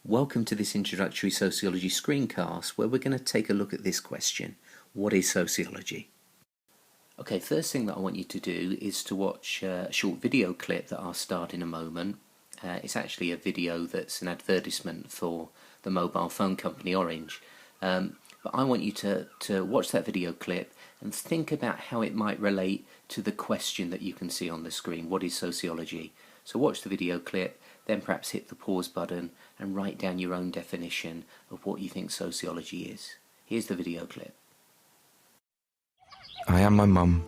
Welcome to this introductory sociology screencast where we're going to take a look at this question. What is sociology? Okay, first thing that I want you to do is to watch a short video clip that I'll start in a moment. It's actually a video that's an advertisement for the mobile phone company Orange. But I want you to watch that video clip and think about how it might relate to the question that you can see on the screen. What is sociology? So watch the video clip, then perhaps hit the pause button and write down your own definition of what you think sociology is. Here's the video clip. I am my mum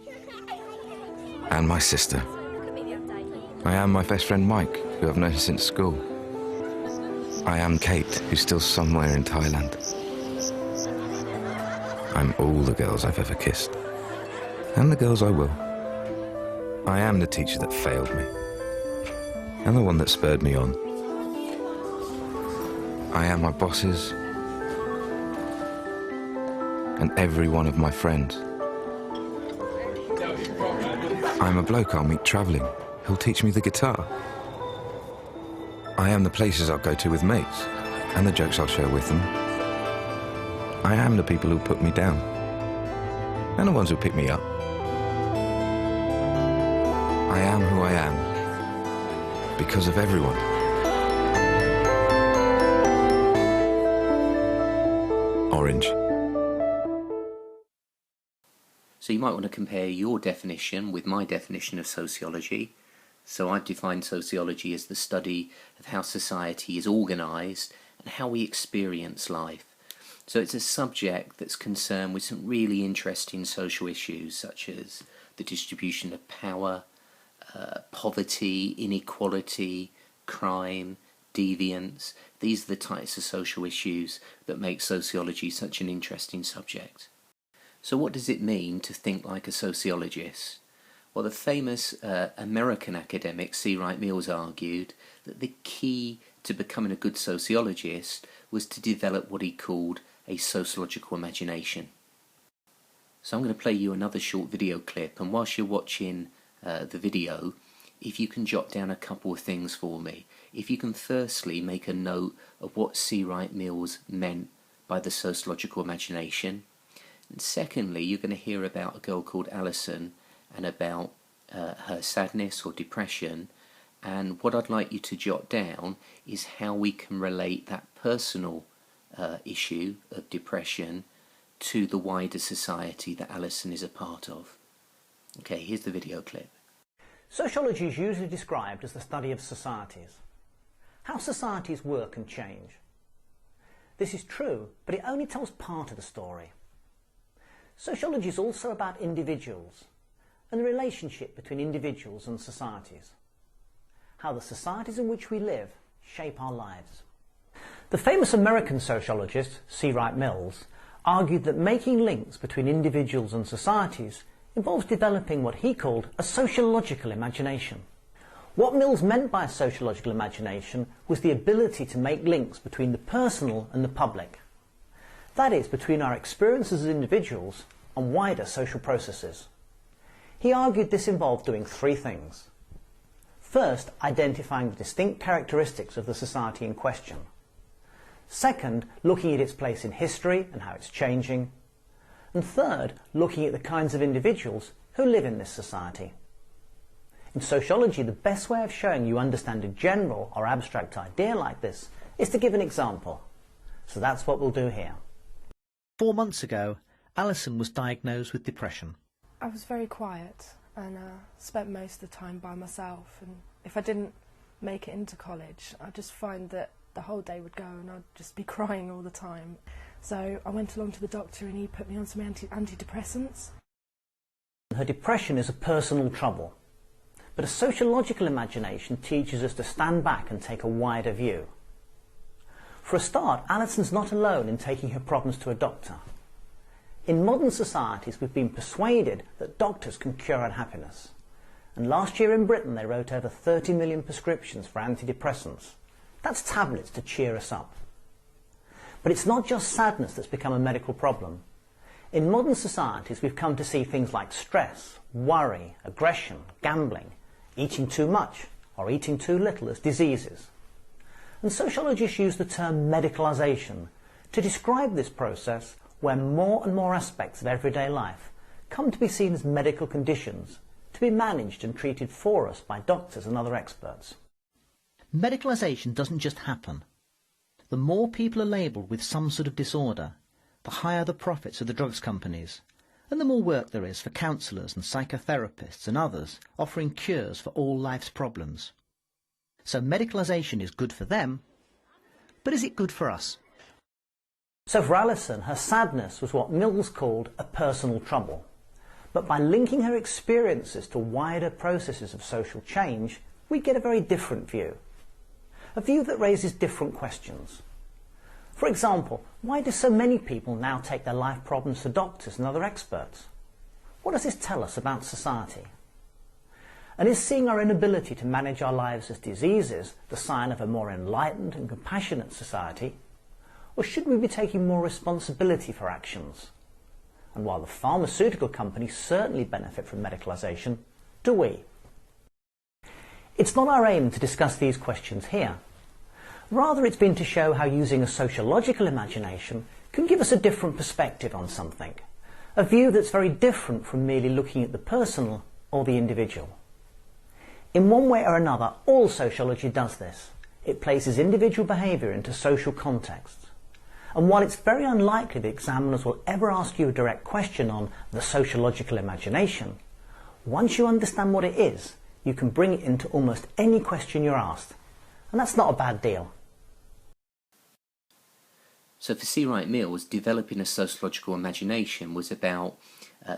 and my sister. I am my best friend Mike, who I've known since school. I am Kate, who's still somewhere in Thailand. I'm all the girls I've ever kissed, and the girls I will. I am the teacher that failed me, and the one that spurred me on. I am my bosses, and every one of my friends. I'm a bloke I'll meet travelling, who'll teach me the guitar. I am the places I'll go to with mates, and the jokes I'll share with them. I am the people who put me down, and the ones who pick me up. I am who I am, because of everyone. Orange. So you might want to compare your definition with my definition of sociology. So I've defined sociology as the study of how society is organised and how we experience life. So it's a subject that's concerned with some really interesting social issues such as the distribution of power, poverty, inequality, crime, deviance. These are the types of social issues that make sociology such an interesting subject. So what does it mean to think like a sociologist? Well, the famous American academic C. Wright Mills argued that the key to becoming a good sociologist was to develop what he called a sociological imagination. So I'm going to play you another short video clip, and whilst you're watching the video, if you can jot down a couple of things for me. If you can firstly make a note of what C. Wright Mills meant by the sociological imagination. And secondly, you're going to hear about a girl called Alison and about her sadness or depression. And what I'd like you to jot down is how we can relate that personal issue of depression to the wider society that Alison is a part of. Okay, here's the video clip. Sociology is usually described as the study of societies, how societies work and change. This is true, but it only tells part of the story. Sociology is also about individuals and the relationship between individuals and societies, how the societies in which we live shape our lives. The famous American sociologist C. Wright Mills argued that making links between individuals and societies involves developing what he called a sociological imagination. What Mills meant by a sociological imagination was the ability to make links between the personal and the public. That is, between our experiences as individuals and wider social processes. He argued this involved doing three things. First, identifying the distinct characteristics of the society in question. Second, looking at its place in history and how it's changing. And third, looking at the kinds of individuals who live in this society. In sociology, the best way of showing you understand a general or abstract idea like this is to give an example. So that's what we'll do here. 4 months ago, Alison was diagnosed with depression. I was very quiet and spent most of the time by myself, and if I didn't make it into college, I'd just find that the whole day would go and I'd just be crying all the time. So I went along to the doctor and he put me on some antidepressants. Her depression is a personal trouble, but a sociological imagination teaches us to stand back and take a wider view. For a start, Alison's not alone in taking her problems to a doctor. In modern societies, we've been persuaded that doctors can cure unhappiness. And last year in Britain, they wrote over 30 million prescriptions for antidepressants. That's tablets to cheer us up. But it's not just sadness that's become a medical problem. In modern societies, we've come to see things like stress, worry, aggression, gambling, eating too much or eating too little as diseases. And sociologists use the term medicalisation to describe this process where more and more aspects of everyday life come to be seen as medical conditions, to be managed and treated for us by doctors and other experts. Medicalisation doesn't just happen. The more people are labelled with some sort of disorder, the higher the profits of the drugs companies, and the more work there is for counsellors and psychotherapists and others offering cures for all life's problems. So medicalisation is good for them, but is it good for us? So for Alison, her sadness was what Mills called a personal trouble. But by linking her experiences to wider processes of social change, we get a very different view. A view that raises different questions. For example, why do so many people now take their life problems to doctors and other experts? What does this tell us about society? And is seeing our inability to manage our lives as diseases the sign of a more enlightened and compassionate society? Or should we be taking more responsibility for actions? And while the pharmaceutical companies certainly benefit from medicalisation, do we? It's not our aim to discuss these questions here. Rather, it's been to show how using a sociological imagination can give us a different perspective on something, a view that's very different from merely looking at the personal or the individual. In one way or another, all sociology does this. It places individual behaviour into social contexts. And while it's very unlikely that examiners will ever ask you a direct question on the sociological imagination, once you understand what it is, you can bring it into almost any question you're asked. And that's not a bad deal. So for C. Wright Mills, developing a sociological imagination was about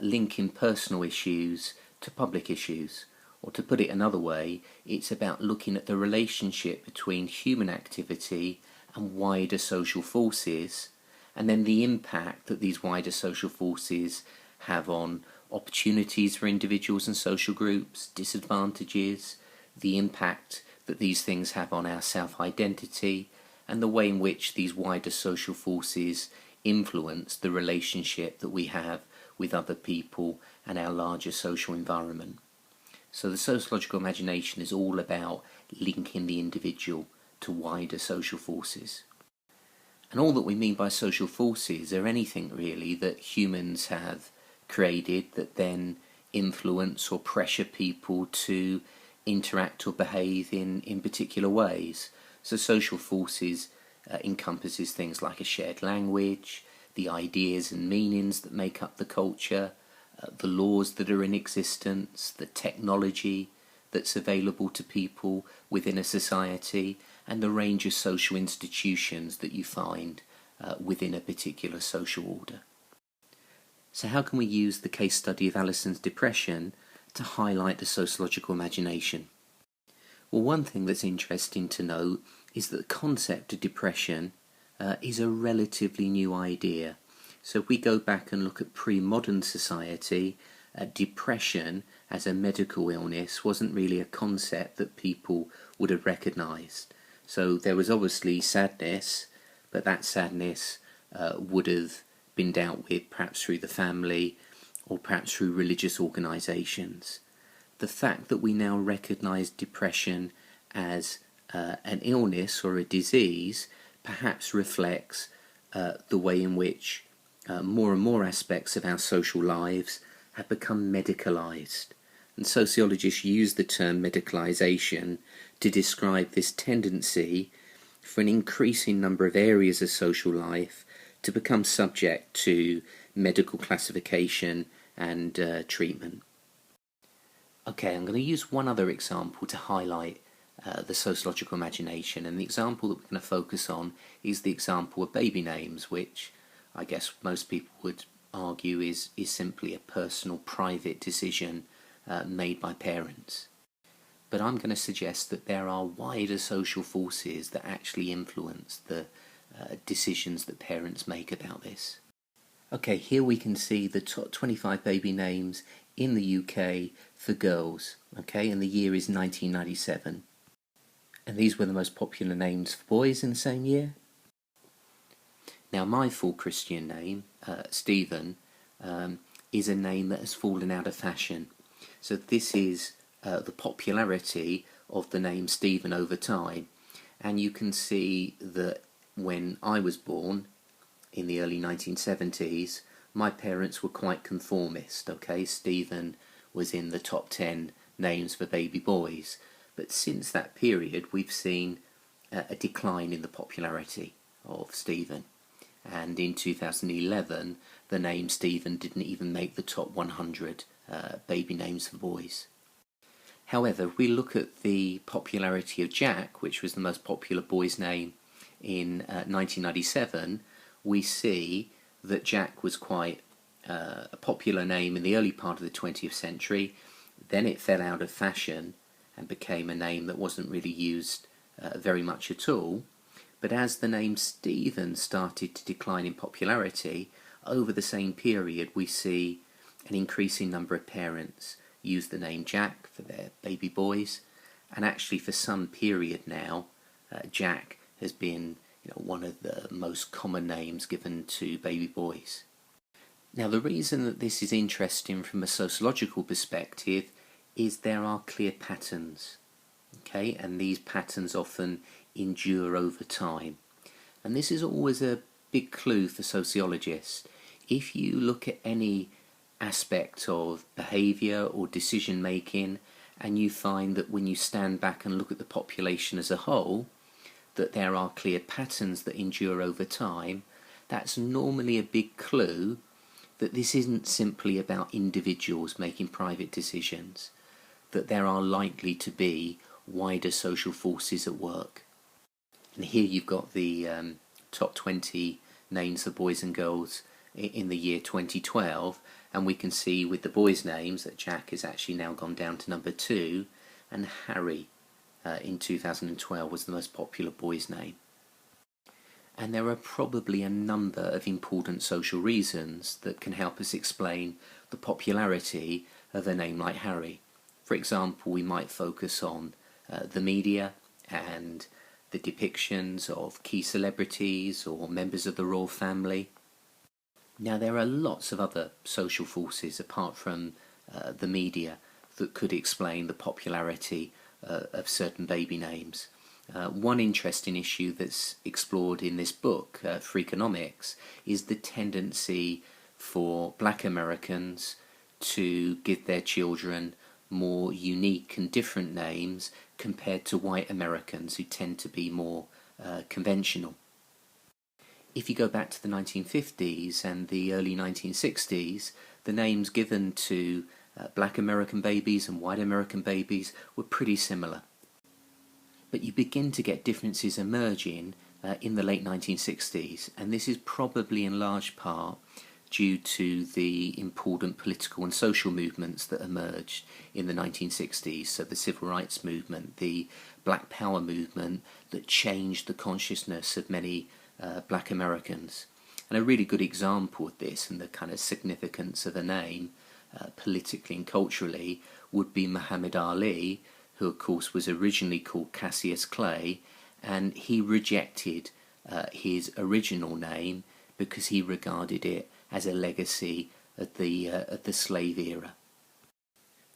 linking personal issues to public issues. Or to put it another way, it's about looking at the relationship between human activity and wider social forces, and then the impact that these wider social forces have on opportunities for individuals and social groups, disadvantages, the impact that these things have on our self-identity, and the way in which these wider social forces influence the relationship that we have with other people and our larger social environment. So the sociological imagination is all about linking the individual to wider social forces. And all that we mean by social forces are anything really that humans have created that then influence or pressure people to interact or behave in particular ways. So social forces encompasses things like a shared language, the ideas and meanings that make up the culture, the laws that are in existence, the technology that's available to people within a society, and the range of social institutions that you find within a particular social order. So how can we use the case study of Alison's depression to highlight the sociological imagination? Well, one thing that's interesting to note is that the concept of depression is a relatively new idea. So if we go back and look at pre-modern society, depression as a medical illness wasn't really a concept that people would have recognised. So there was obviously sadness, but that sadness would have been dealt with perhaps through the family or perhaps through religious organisations. The fact that we now recognise depression as an illness or a disease perhaps reflects the way in which more and more aspects of our social lives have become medicalised. And sociologists use the term medicalisation to describe this tendency for an increasing number of areas of social life to become subject to medical classification and treatment. Okay, I'm going to use one other example to highlight the sociological imagination, and the example that we're going to focus on is the example of baby names, which I guess most people would argue is simply a personal, private decision made by parents. But I'm going to suggest that there are wider social forces that actually influence the decisions that parents make about this. Okay, here we can see the top 25 baby names in the UK for girls, okay, and the year is 1997. And these were the most popular names for boys in the same year. Now my full Christian name, Stephen, is a name that has fallen out of fashion. So this is the popularity of the name Stephen over time. And you can see that when I was born in the early 1970s, my parents were quite conformist, okay? Stephen was in the top 10 names for baby boys. But since that period, we've seen a decline in the popularity of Stephen. And in 2011, the name Stephen didn't even make the top 100 baby names for boys. However, if we look at the popularity of Jack, which was the most popular boy's name in 1997, we see that Jack was quite a popular name in the early part of the 20th century. Then it fell out of fashion and became a name that wasn't really used very much at all. But as the name Stephen started to decline in popularity, over the same period we see an increasing number of parents use the name Jack for their baby boys, and actually for some period now Jack has been one of the most common names given to baby boys. Now, the reason that this is interesting from a sociological perspective is there are clear patterns, okay, and these patterns often endure over time. And this is always a big clue for sociologists. If you look at any aspect of behaviour or decision making and you find that when you stand back and look at the population as a whole, that there are clear patterns that endure over time, that's normally a big clue that this isn't simply about individuals making private decisions, that there are likely to be wider social forces at work. And here you've got the top 20 names for boys and girls in the year 2012, and we can see with the boys' names that Jack has actually now gone down to number 2, and Harry in 2012 was the most popular boy's name. And there are probably a number of important social reasons that can help us explain the popularity of a name like Harry. For example, we might focus on the media and the depictions of key celebrities or members of the royal family. Now, there are lots of other social forces apart from the media that could explain the popularity of certain baby names. One interesting issue that's explored in this book, Freakonomics, is the tendency for black Americans to give their children more unique and different names compared to white Americans who tend to be more conventional. If you go back to the 1950s and the early 1960s, the names given to black American babies and white American babies were pretty similar. But you begin to get differences emerging in the late 1960s, and this is probably in large part due to the important political and social movements that emerged in the 1960s. So the Civil Rights Movement, the Black Power movement that changed the consciousness of many black Americans. And a really good example of this and the kind of significance of a name politically and culturally would be Muhammad Ali, who of course was originally called Cassius Clay, and he rejected his original name because he regarded it as a legacy of the slave era.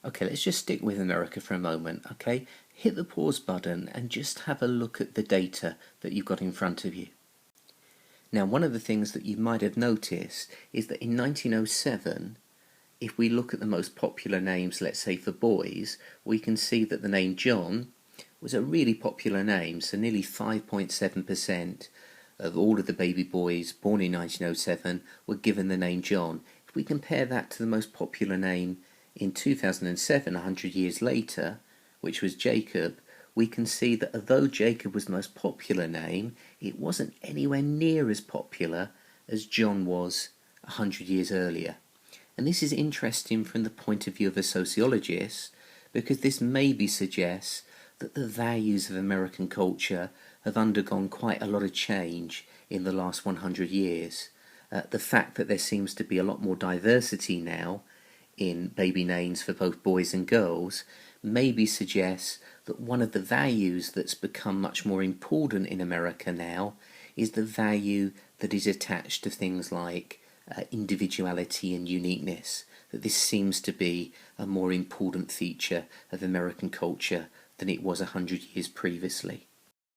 Okay, let's just stick with America for a moment, okay? Hit the pause button and just have a look at the data that you've got in front of you. Now, one of the things that you might have noticed is that in 1907, if we look at the most popular names, let's say for boys, we can see that the name John was a really popular name, so nearly 5.7% of all of the baby boys born in 1907 were given the name John. If we compare that to the most popular name in 2007, 100 years later, which was Jacob, we can see that although Jacob was the most popular name, it wasn't anywhere near as popular as John was 100 years earlier. And this is interesting from the point of view of a sociologist, because this maybe suggests that the values of American culture have undergone quite a lot of change in the last 100 years. The fact that there seems to be a lot more diversity now in baby names for both boys and girls maybe suggests that one of the values that's become much more important in America now is the value that is attached to things like individuality and uniqueness, that this seems to be a more important feature of American culture than it was 100 years previously.